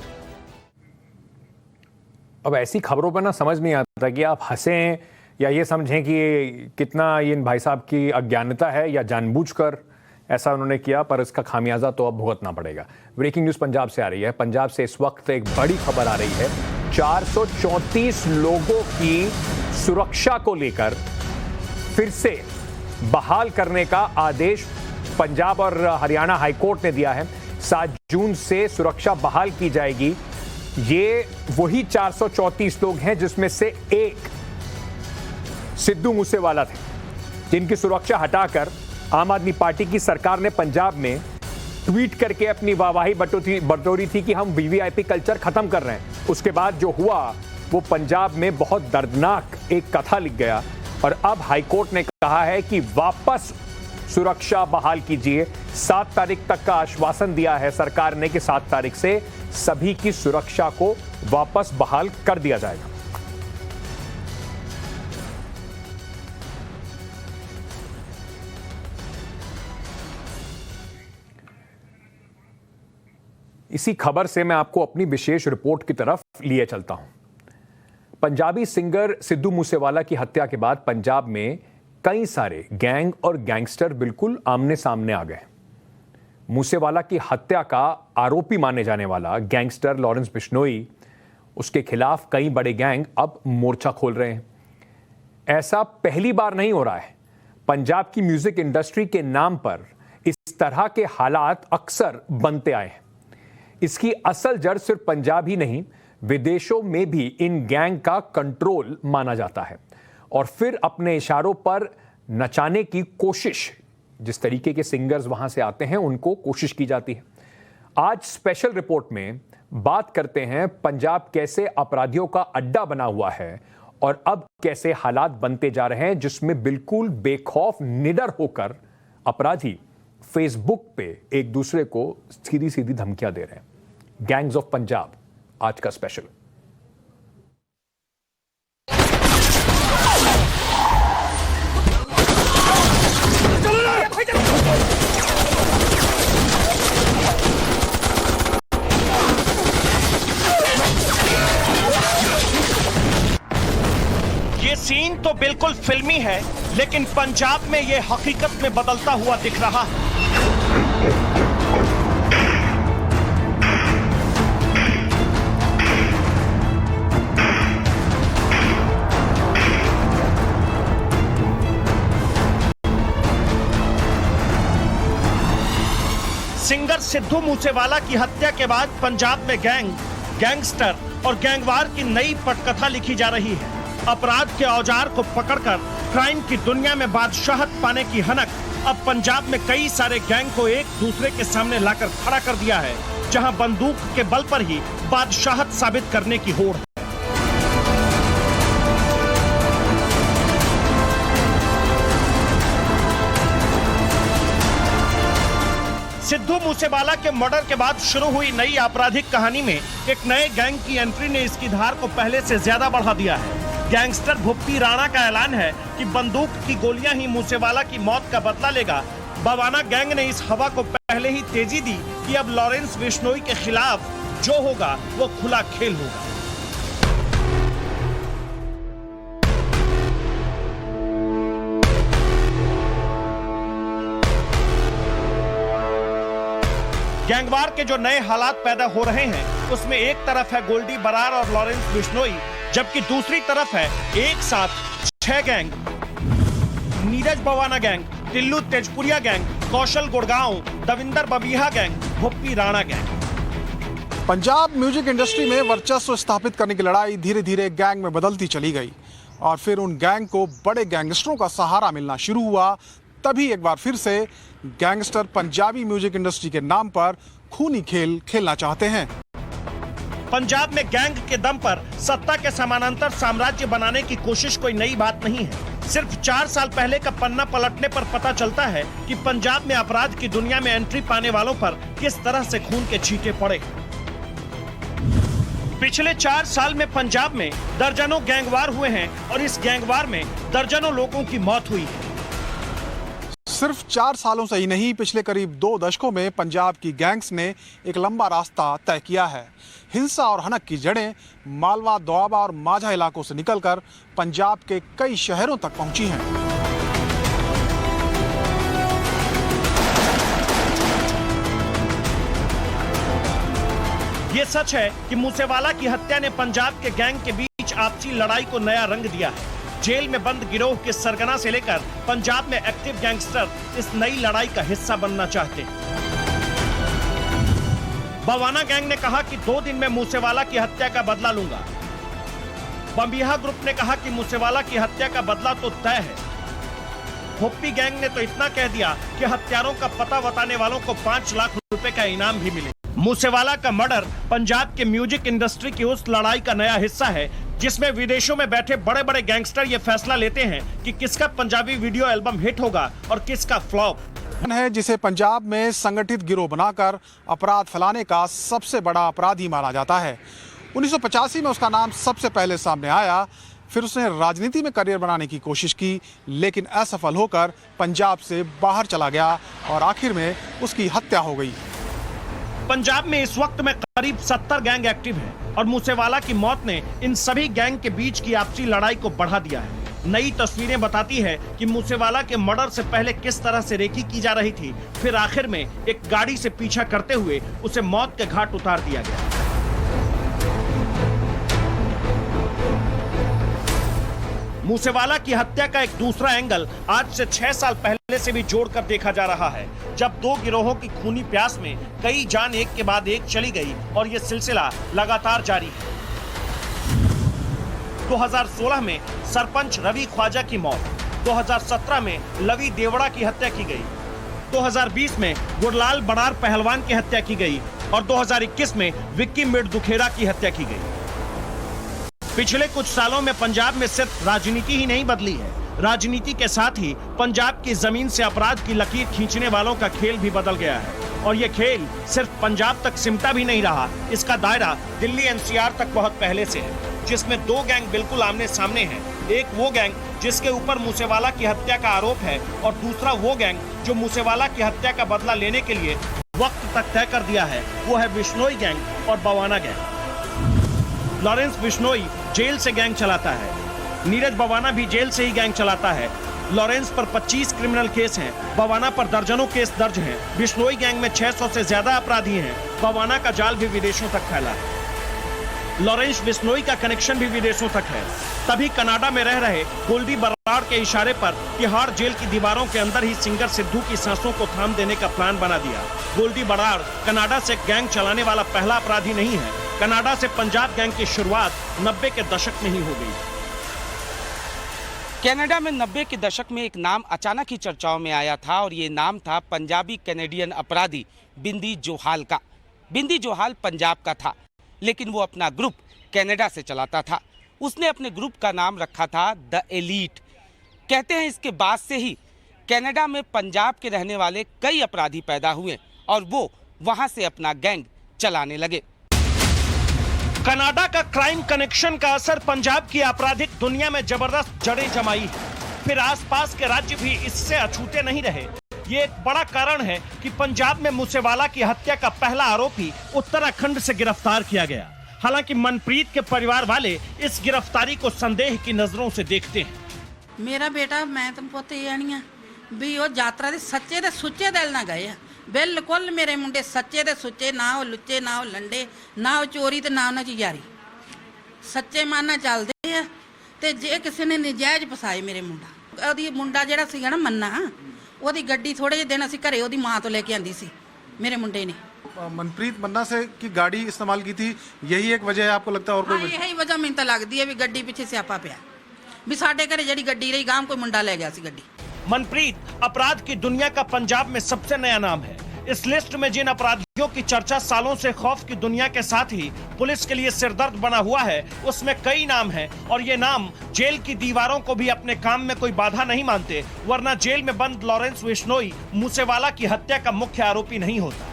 अब ऐसी खबरों पर ना समझ नहीं आता कि आप हंसें या ये समझें कि कितना ये इन भाई साहब की अज्ञानता है या जानबूझकर ऐसा उन्होंने किया, पर इसका खामियाजा तो अब भुगतना पड़ेगा। ब्रेकिंग न्यूज़ पंजाब से आ रही है। पंजाब से इस वक्त एक बड़ी खबर आ रही है। 434 लोगों की सुरक्षा को लेकर फिर से बहाल करने का आदेश पंजाब और हरियाणा हाईकोर्ट ने दिया है। 7 जून से सुरक्षा बहाल की जाएगी। ये वही 434 लोग हैं जिसमें से एक सिद्धू मूसेवाला थे, जिनकी सुरक्षा हटाकर आम आदमी पार्टी की सरकार ने पंजाब में ट्वीट करके अपनी वाहवाही बटोरी थी कि हम वीवीआईपी कल्चर खत्म कर रहे हैं। उसके बाद जो हुआ वो पंजाब में बहुत दर्दनाक एक कथा लिख गया, और अब हाईकोर्ट ने कहा है कि वापस सुरक्षा बहाल कीजिए। 7 तारीख तक का आश्वासन दिया है सरकार ने कि 7 तारीख से सभी की सुरक्षा को वापस बहाल कर दिया जाएगा। इसी खबर से मैं आपको अपनी विशेष रिपोर्ट की तरफ लिए चलता हूं। पंजाबी सिंगर सिद्धू मूसेवाला की हत्या के बाद पंजाब में कई सारे गैंग और गैंगस्टर बिल्कुल आमने सामने आ गए। मूसेवाला की हत्या का आरोपी माने जाने वाला गैंगस्टर लॉरेंस बिश्नोई, उसके खिलाफ कई बड़े गैंग अब मोर्चा खोल रहे हैं। ऐसा पहली बार नहीं हो रहा है। पंजाब की म्यूजिक इंडस्ट्री के नाम पर इस तरह के हालात अक्सर बनते आए हैं। इसकी असल जड़ सिर्फ पंजाब ही नहीं, विदेशों में भी इन गैंग का कंट्रोल माना जाता है और फिर अपने इशारों पर नचाने की कोशिश, जिस तरीके के सिंगर्स वहां से आते हैं उनको कोशिश की जाती है। आज स्पेशल रिपोर्ट में बात करते हैं पंजाब कैसे अपराधियों का अड्डा बना हुआ है और अब कैसे हालात बनते जा रहे हैं जिसमें बिल्कुल बेखौफ निडर होकर अपराधी फेसबुक पे एक दूसरे को सीधी सीधी धमकियां दे रहे हैं। गैंग्स ऑफ पंजाब आज का स्पेशल। ये सीन तो बिल्कुल फिल्मी है, लेकिन पंजाब में ये हकीकत में बदलता हुआ दिख रहा है। सिंगर सिद्धू मूसेवाला की हत्या के बाद पंजाब में गैंगस्टर और गैंगवार की नई पटकथा लिखी जा रही है। अपराध के औजार को पकड़कर क्राइम की दुनिया में बादशाहत पाने की हनक अब पंजाब में कई सारे गैंग को एक दूसरे के सामने लाकर खड़ा कर दिया है, जहां बंदूक के बल पर ही बादशाहत साबित करने की होड़ है। सिद्धू मूसेवाला के मर्डर के बाद शुरू हुई नई आपराधिक कहानी में एक नए गैंग की एंट्री ने इसकी धार को पहले से ज्यादा बढ़ा दिया है। गैंगस्टर भुप्पी राणा का ऐलान है कि बंदूक की गोलियां ही मूसेवाला की मौत का बदला लेगा। बवाना गैंग ने इस हवा को पहले ही तेजी दी कि अब लॉरेंस बिश्नोई के खिलाफ जो होगा वो खुला खेल होगा। गैंगवार के जो नए हालात पैदा हो रहे हैं उसमें एक तरफ है गोल्डी बरार और लॉरेंस बिश्नोई, जबकि दूसरी तरफ है एक साथ 6 gang, Neeraj Bawana gang, Tillu Tajpuriya gang, Kaushal Gurgaon, Davinder बबीहा gang, Bhuppi Rana gang. Punjab music industry में वर्चस्व स्थापित करने की लड़ाई धीरे धीरे गैंग में बदलती चली गई और फिर उन गैंग को बड़े गैंगस्टरों का सहारा मिलना शुरू हुआ। तभी एक बार फिर से गैंगस्टर पंजाबी म्यूजिक इंडस्ट्री के नाम पर खूनी खेल खेलना चाहते हैं। पंजाब में गैंग के दम पर सत्ता के समानांतर साम्राज्य बनाने की कोशिश कोई नई बात नहीं है। सिर्फ 4 साल पहले का पन्ना पलटने पर पता चलता है कि पंजाब में अपराध की दुनिया में एंट्री पाने वालों पर किस तरह से खून के छींटे पड़े। पिछले 4 साल में पंजाब में दर्जनों गैंगवार हुए हैं और इस गैंगवार में दर्जनों लोगों की मौत हुई है। सिर्फ 4 सालों से ही नहीं, पिछले करीब 2 दशकों में पंजाब की गैंग्स ने एक लंबा रास्ता तय किया है। हिंसा और हनक की जड़ें मालवा, दोआबा और माझा इलाकों से निकलकर पंजाब के कई शहरों तक पहुंची हैं। ये सच है कि मूसेवाला की हत्या ने पंजाब के गैंग के बीच आपसी लड़ाई को नया रंग दिया है। जेल में बंद गिरोह के सरगना से लेकर पंजाब में एक्टिव गैंगस्टर इस नई लड़ाई का हिस्सा बनना चाहते हैं। बवाना गैंग ने कहा कि 2 दिन में मूसेवाला की हत्या का बदला लूंगा। बंबिहा ग्रुप ने कहा कि मूसेवाला की हत्या का बदला तो तय है। भुप्पी गैंग ने तो इतना कह दिया कि हत्यारों का पता बताने वालों को 5 लाख रुपए का इनाम भी मिले। मूसेवाला का मर्डर पंजाब के म्यूजिक इंडस्ट्री की उस लड़ाई का नया हिस्सा है जिसमें विदेशों में बैठे बड़े बड़े गैंगस्टर ये फैसला लेते हैं कि किसका पंजाबी वीडियो एल्बम हिट होगा और किसका फ्लॉप है, जिसे पंजाब में संगठित गिरोह बनाकर अपराध फैलाने का सबसे बड़ा अपराधी माना जाता है। 1985 में उसका नाम सबसे पहले सामने आया। फिर उसने राजनीति में करियर बनाने की कोशिश की, लेकिन असफल होकर पंजाब से बाहर चला गया और आखिर में उसकी हत्या हो गई। पंजाब में इस वक्त में करीब 70 गैंग एक्टिव हैं और मूसेवाला की मौत ने इन सभी गैंग के बीच की आपसी लड़ाई को बढ़ा दिया है। नई तस्वीरें बताती है कि मूसेवाला के मर्डर से पहले किस तरह से रेकी की जा रही थी, फिर आखिर में एक गाड़ी से पीछा करते हुए उसे मौत के घाट उतार दिया गया। मूसेवाला की हत्या का एक दूसरा एंगल आज से 6 साल पहले से भी जोड़कर देखा जा रहा है, जब दो गिरोहों की खूनी प्यास में कई जान एक के बाद एक चली गई और ये सिलसिला लगातार जारी है। 2016 में सरपंच रवि ख्वाजा की मौत, 2017 में लवी देवड़ा की हत्या की गई, 2020 में गुरलाल बड़ार पहलवान की हत्या की गई और 2021 में विक्की मिर्ड दुखेड़ा की हत्या की गई। पिछले कुछ सालों में पंजाब में सिर्फ राजनीति ही नहीं बदली है, राजनीति के साथ ही पंजाब की जमीन से अपराध की लकीर खींचने वालों का खेल भी बदल गया है। और ये खेल सिर्फ पंजाब तक सिमटा भी नहीं रहा, इसका दायरा दिल्ली एनसीआर तक बहुत पहले से है, जिसमें दो गैंग बिल्कुल आमने सामने हैं। एक वो गैंग जिसके ऊपर मूसेवाला की हत्या का आरोप है और दूसरा वो गैंग जो मूसेवाला की हत्या का बदला लेने के लिए वक्त तक तय कर दिया है, वो है बिश्नोई गैंग और बवाना गैंग। लॉरेंस बिश्नोई जेल से गैंग चलाता है, नीरज बवाना भी जेल से ही गैंग चलाता है। लॉरेंस पर 25 क्रिमिनल केस हैं, बवाना पर दर्जनों केस दर्ज हैं। बिश्नोई गैंग में 600 से ज्यादा अपराधी हैं। बवाना का जाल भी विदेशों तक फैला है। लॉरेंस बिश्नोई का कनेक्शन भी विदेशों तक है। तभी कनाडा में रह रहे गोल्डी बराड़ के इशारे पर तिहाड़ जेल की दीवारों के अंदर ही सिंगर सिद्धू की सांसों को थाम देने का प्लान बना दिया। गोल्डी बराड़ कनाडा से गैंग चलाने वाला पहला अपराधी नहीं है। कनाडा से पंजाब गैंग की शुरुआत 90 के दशक में ही हो गई। कनाडा में 90 के दशक में एक नाम अचानक ही चर्चाओं में आया था और ये नाम था पंजाबी कैनेडियन अपराधी बिंदी जोहाल का। बिंदी जोहाल पंजाब का था, लेकिन वो अपना ग्रुप कनाडा से चलाता था। उसने अपने ग्रुप का नाम रखा था द एलीट। कहते हैं इसके बाद से ही कनाडा में पंजाब के रहने वाले कई अपराधी पैदा हुए और वो वहां से अपना गैंग चलाने लगे। कनाडा का क्राइम कनेक्शन का असर पंजाब की आपराधिक दुनिया में जबरदस्त जड़ें जमाई है। फिर आसपास के राज्य भी इससे अछूते नहीं रहे। ये एक बड़ा कारण है कि पंजाब में मूसेवाला की हत्या का पहला आरोपी उत्तराखंड से गिरफ्तार किया गया। हालांकि मनप्रीत के परिवार वाले इस गिरफ्तारी को संदेह की नजरों से देखते हैं। मेरा बेटा मैं तुम पोते आनिया भी वो यात्रा दे सच्चे दे सुच्चे दिल ना गए। बिल्कुल मेरे मुंडे सच्चे दे सुच्चे, ना वो लुच्चे, ना वो लंडे, ना वो चोरी ते ना उन्हां च यारी। सच्चे माना चलदे आ ते जे किसी ने नजायज फसाए मेरे मुंडा, ओदी मुंडा जेड़ा सीगा ना मन्ना, ओदी गड्डी थोड़े जे दिन असीं घरे ओदी मां तो लेके आंदी सी मेरे मुंडे ने। मनप्रीत मन्ना से की गाड़ी इस्तेमाल की थी, यही एक वजह है आपको लगता है? और कोई यही वजह मैनूं तां लगदी है भी गड्डी पिछे स्यापा पिया भी साडे घरे जेड़ी गड्डी रही गांव कोई मुंडा ले गया सी गड्डी। मनप्रीत अपराध की दुनिया का पंजाब में सबसे नया नाम है। इस लिस्ट में जिन अपराधियों की चर्चा सालों से खौफ की दुनिया के साथ ही पुलिस के लिए सिरदर्द बना हुआ है, उसमें कई नाम हैं और ये नाम जेल की दीवारों को भी अपने काम में कोई बाधा नहीं मानते, वरना जेल में बंद लॉरेंस बिश्नोई मूसेवाला की हत्या का मुख्य आरोपी नहीं होता।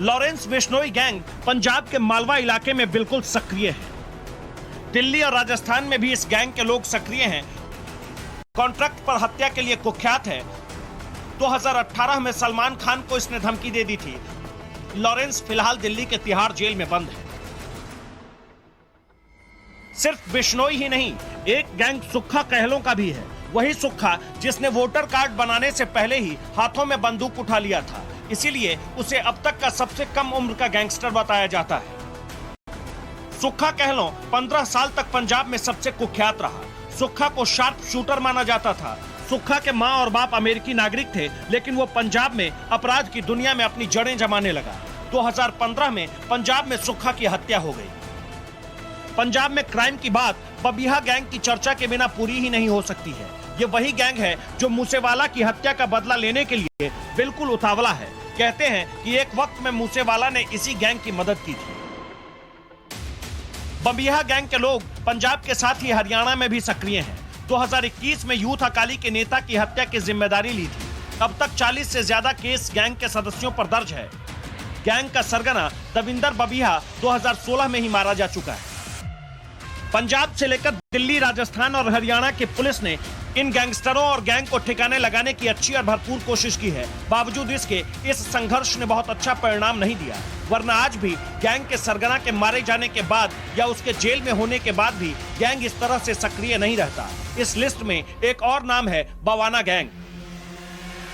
लॉरेंस बिश्नोई गैंग पंजाब के मालवा इलाके में बिल्कुल सक्रिय है। दिल्ली और राजस्थान में भी इस गैंग के लोग सक्रिय हैं। कॉन्ट्रैक्ट पर हत्या के लिए कुख्यात है। 2018 में सलमान खान को इसने धमकी दे दी थी। लॉरेंस फिलहाल दिल्ली के तिहाड़ जेल में बंद है। सिर्फ बिश्नोई ही नहीं, एक गैंग सुक्खा कहलों का भी है। वही सुक्खा जिसने वोटर कार्ड बनाने से पहले ही हाथों में बंदूक उठा लिया था, इसीलिए उसे अब तक का सबसे कम उम्र का गैंगस्टर बताया जाता है। सुक्खा कहलों 15 साल तक पंजाब में सबसे कुख्यात रहा। सुक्खा को शार्प शूटर माना जाता था। सुक्खा के माँ और बाप अमेरिकी नागरिक थे, लेकिन वो पंजाब में अपराध की दुनिया में अपनी जड़ें जमाने लगा। 2015 में पंजाब में सुक्खा की हत्या हो गई। पंजाब में क्राइम की बात बबिहा गैंग की चर्चा के बिना पूरी ही नहीं हो सकती है। ये वही गैंग है जो मूसेवाला की हत्या का बदला लेने के लिए बिल्कुल उतावला है। कहते हैं कि एक वक्त में मूसेवाला ने इसी गैंग की मदद की थी। बबिहा गैंग के लोग पंजाब के साथ ही हरियाणा में भी सक्रिय हैं। 2021 में यूथ अकाली के नेता की हत्या की जिम्मेदारी ली थी। अब तक 40 से ज्यादा केस गैंग के सदस्यों पर दर्ज है। गैंग का सरगना दविंदर बबिहा 2016 में ही मारा जा चुका है। पंजाब से लेकर दिल्ली, राजस्थान और हरियाणा की पुलिस ने इन गैंगस्टरों और गैंग को ठिकाने लगाने की अच्छी और भरपूर कोशिश की है। बावजूद इसके इस संघर्ष ने बहुत अच्छा परिणाम नहीं दिया, वरना आज भी गैंग के सरगना के मारे जाने के बाद या उसके जेल में होने के बाद भी गैंग इस तरह से सक्रिय नहीं रहता। इस लिस्ट में एक और नाम है बवाना गैंग।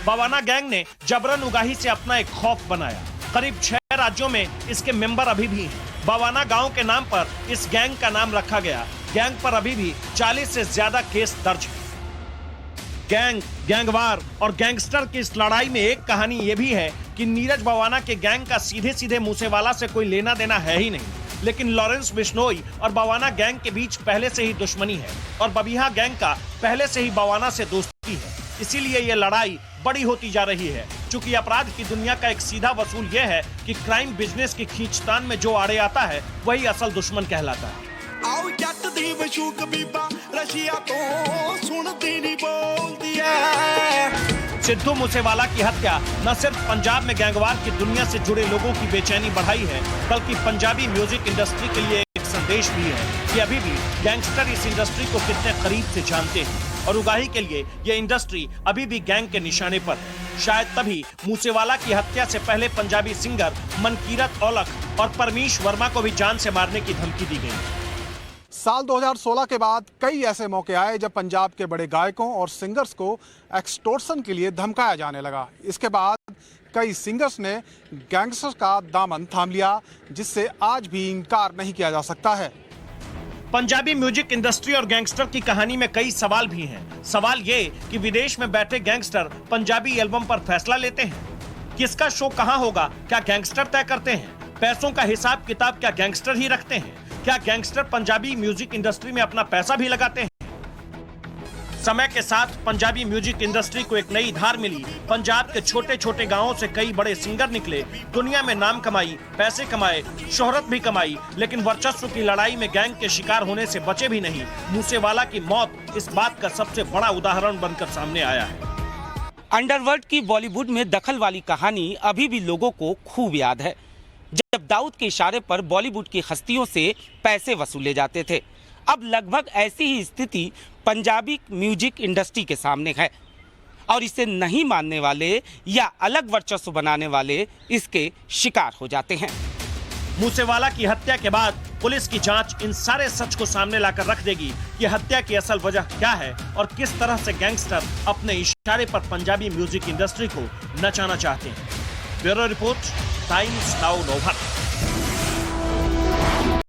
बवाना गैंग ने जबरन उगाही से अपना एक खौफ बनाया। करीब 6 राज्यों में इसके मेंबर अभी भी हैं। बवाना गांव के नाम पर इस गैंग का नाम रखा गया। गैंग पर अभी भी 40 से ज्यादा केस दर्ज है। गैंग, गैंगवार और गैंगस्टर की इस लड़ाई में एक कहानी यह भी है कि नीरज बवाना के गैंग का सीधे सीधे मूसेवाला से कोई लेना देना है ही नहीं, लेकिन लॉरेंस बिश्नोई और बवाना गैंग के बीच पहले से ही दुश्मनी है और बबिहा गैंग का पहले से ही बवाना से दोस्ती है। इसीलिए ये लड़ाई बड़ी होती जा रही है। चूंकि अपराध की दुनिया का एक सीधा वसूल यह है कि क्राइम बिजनेस की खींचतान में जो आड़े आता है वही असल दुश्मन कहलाता है। आओ जट दी वशूक बीबा रशिया तो सुनती नहीं बोलती है। सिद्धू मूसेवाला की हत्या न सिर्फ पंजाब में गैंगवार की दुनिया से जुड़े लोगों की बेचैनी बढ़ाई है, बल्कि पंजाबी म्यूजिक इंडस्ट्री के लिए एक संदेश भी है कि अभी भी गैंगस्टर इस इंडस्ट्री को कितने करीब से जानते हैं और उगाही के लिए ये इंडस्ट्री अभी भी गैंग के निशाने पर है। शायद तभी मूसेवाला की हत्या से पहले पंजाबी सिंगर मनकीरत औलख और परमीश वर्मा को भी जान से मारने की धमकी दी गई। साल 2016 के बाद कई ऐसे मौके आए जब पंजाब के बड़े गायकों और सिंगर्स को एक्सटॉर्शन के लिए धमकाया जाने लगा। इसके बाद कई सिंगर्स ने गैंगस्टर्स का दामन थाम लिया, जिससे आज भी इनकार नहीं किया जा सकता है। पंजाबी म्यूजिक इंडस्ट्री और गैंगस्टर की कहानी में कई सवाल भी हैं। सवाल ये कि विदेश में बैठे गैंगस्टर पंजाबी एल्बम पर फैसला लेते हैं। किसका शो कहां होगा क्या गैंगस्टर तय करते हैं? पैसों का हिसाब किताब क्या गैंगस्टर ही रखते हैं? क्या गैंगस्टर पंजाबी म्यूजिक इंडस्ट्री में अपना पैसा भी लगाते हैं? समय के साथ पंजाबी म्यूजिक इंडस्ट्री को एक नई धार मिली। पंजाब के छोटे छोटे गांवों से कई बड़े सिंगर निकले, दुनिया में नाम कमाई, पैसे कमाए, शोहरत भी कमाई, लेकिन वर्चस्व की लड़ाई में गैंग के शिकार होने से बचे भी नहीं। मूसेवाला की मौत इस बात का सबसे बड़ा उदाहरण बनकर सामने आया है। अंडरवर्ल्ड की बॉलीवुड में दखल वाली कहानी अभी भी लोगों को खूब याद है, जब दाऊद के इशारे पर बॉलीवुड की हस्तियों से पैसे वसूले जाते थे। अब लगभग ऐसी ही स्थिति पंजाबी म्यूजिक इंडस्ट्री के सामने है और इसे नहीं मानने वाले या अलग वर्चस्व बनाने वाले इसके शिकार हो जाते हैं। मूसेवाला की हत्या के बाद पुलिस की जांच इन सारे सच को सामने लाकर रख देगी कि हत्या की असल वजह क्या है और किस तरह से गैंगस्टर अपने इशारे पर पंजाबी म्यूजिक इंडस्ट्री को नचाना चाहते हैं। Bureau report, times now Navbharat.